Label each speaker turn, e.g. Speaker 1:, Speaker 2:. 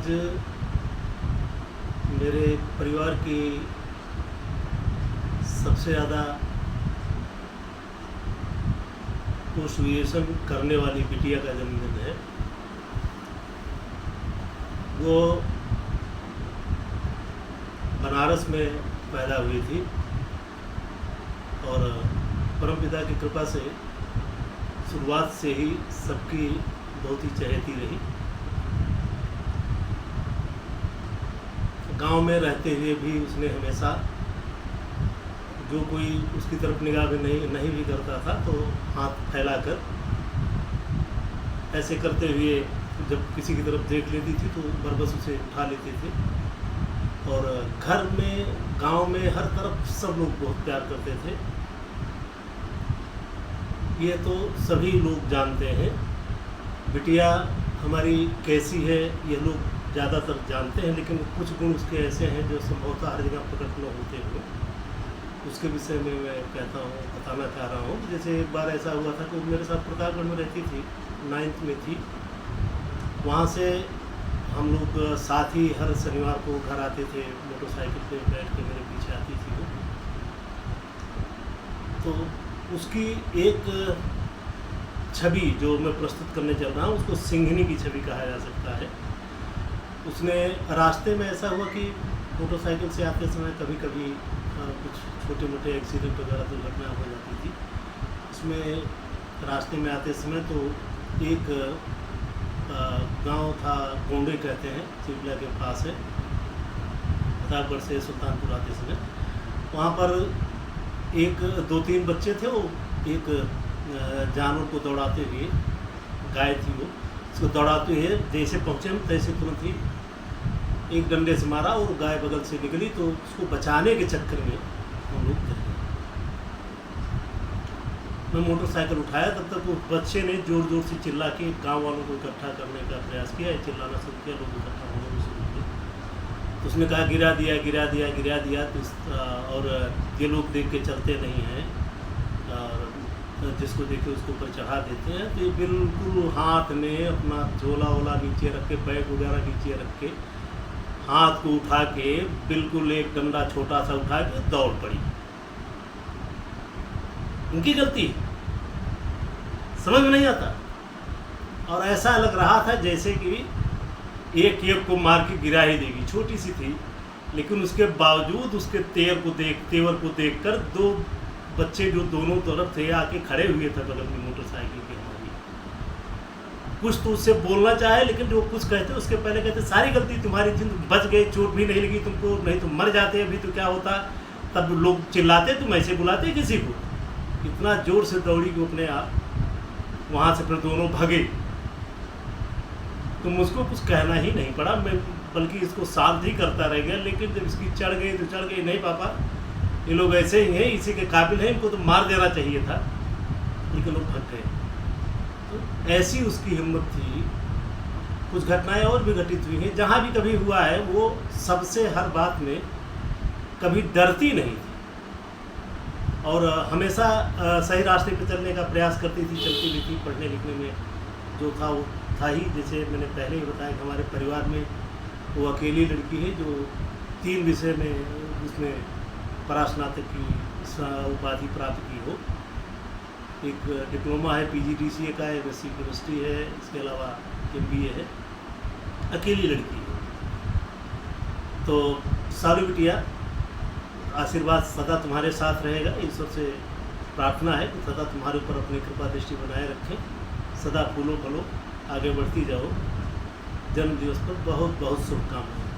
Speaker 1: आज मेरे परिवार की सबसे ज़्यादा पोस्ट करने वाली बिटिया का जन्मदिन है। वो बनारस में पैदा हुई थी और परमपिता की कृपा से शुरुआत से ही सबकी बहुत ही चहेती रही। गांव में रहते हुए भी उसने हमेशा जो कोई उसकी तरफ निगाह भी नहीं भी करता था तो हाथ फैलाकर ऐसे करते हुए जब किसी की तरफ देख लेती थी तो बरबस उसे उठा लेते थे। और घर में गांव में हर तरफ सब लोग बहुत प्यार करते थे। ये तो सभी लोग जानते हैं। बिटिया हमारी कैसी है ये लोग ज़्यादातर जानते हैं, लेकिन कुछ गुण उसके ऐसे हैं जो संभवतः हर जगह प्रकट न होते हुए उसके विषय में मैं बताना चाह रहा हूँ। जैसे एक बार ऐसा हुआ था कि मेरे साथ प्रतापगढ़ में रहती थी, 9th में थी। वहाँ से हम लोग साथ ही हर शनिवार को घर आते थे, मोटरसाइकिल पे बैठ के मेरे पीछे आती थी वो। तो उसकी एक छवि जो मैं प्रस्तुत करने चल रहा हूँ उसको सिंघनी की छवि कहा जा सकता है। उसने रास्ते में ऐसा हुआ कि मोटरसाइकिल से आते समय कभी कभी कुछ छोटे मोटे एक्सीडेंट वगैरह दुर्घटना हो जाती थी। उसमें रास्ते में आते समय तो एक गांव था, गोंडे कहते हैं, चिड़िया के पास है, प्रतापगढ़ से सुल्तानपुर आते समय। वहाँ पर एक 2-3 बच्चे थे। वो एक जानवर को दौड़ाते हुए, गाय थी वो, उसको दौड़ाते हुए जैसे पहुँचे हम तैसे तुरंत ही एक डंडे से मारा और गाय बगल से निकली तो उसको बचाने के चक्कर में हम लोग गिर गए। मैं मोटरसाइकिल उठाया, तब तक उस बच्चे ने ज़ोर ज़ोर से चिल्ला के गांव वालों को इकट्ठा करने का प्रयास किया, चिल्लाना शुरू किया, लोग इकट्ठा होने शुरू किए। तो उसने कहा गिरा दिया गिरा दिया गिरा दिया। तो और ये लोग देख के चलते नहीं हैं और जिसको देखे उसको ऊपर चढ़ा देते हैं। तो ये बिल्कुल हाथ में अपना झोला वोला नीचे रख के, बैग वगैरह नीचे रख के, हाथ को उठा के बिल्कुल एक डंडा छोटा सा उठा के दौड़ पड़ी। उनकी गलती समझ में नहीं आता। और ऐसा लग रहा था जैसे कि एक को मार के गिरा ही देगी। छोटी सी थी, लेकिन उसके बावजूद उसके तेवर को देखकर 2 बच्चे जो दोनों तरफ थे आके खड़े हुए थे बगल में मोटरसाइकिल के हमारी। कुछ तो उससे बोलना चाहे, लेकिन जो कुछ कहते उसके पहले कहते सारी गलती तुम्हारी थी, तुम बच गए, चोट भी नहीं लगी तुमको, नहीं तुम मर जाते अभी तो क्या होता। तब लोग चिल्लाते, तुम ऐसे बुलाते किसी को। इतना जोर से दौड़ी कि अपने आप वहाँ से फिर दोनों भागे। तो मुझको कुछ कहना ही नहीं पड़ा, मैं बल्कि इसको शांत ही करता रह गया। लेकिन जब इसकी चढ़ गई तो चढ़ गई। नहीं पापा, ये लोग ऐसे ही हैं, इसी के काबिल हैं, इनको तो मार देना चाहिए था, लेकिन लोग भाग गए। तो ऐसी उसकी हिम्मत थी। कुछ घटनाएं और भी घटित हुई हैं। जहाँ भी कभी हुआ है वो सबसे हर बात में कभी डरती नहीं थी और हमेशा सही रास्ते पर चलने का प्रयास करती थी, चलती भी थी। पढ़ने लिखने में जो था वो था ही। जैसे मैंने पहले ही बताया कि हमारे परिवार में वो अकेली लड़की है जो 3 विषय में उसने परास्नातक की उपाधि प्राप्त की हो। एक डिप्लोमा है PGDCA का, MSc केमिस्ट्री है, इसके अलावा MBA है। अकेली लड़की है। तो सारू बिटिया, आशीर्वाद सदा तुम्हारे साथ रहेगा। ईश्वर से प्रार्थना है कि सदा तुम्हारे ऊपर अपनी कृपा दृष्टि बनाए रखें। सदा फूलो फलो, आगे बढ़ती जाओ। जन्म दिवस पर बहुत बहुत शुभकामनाएं।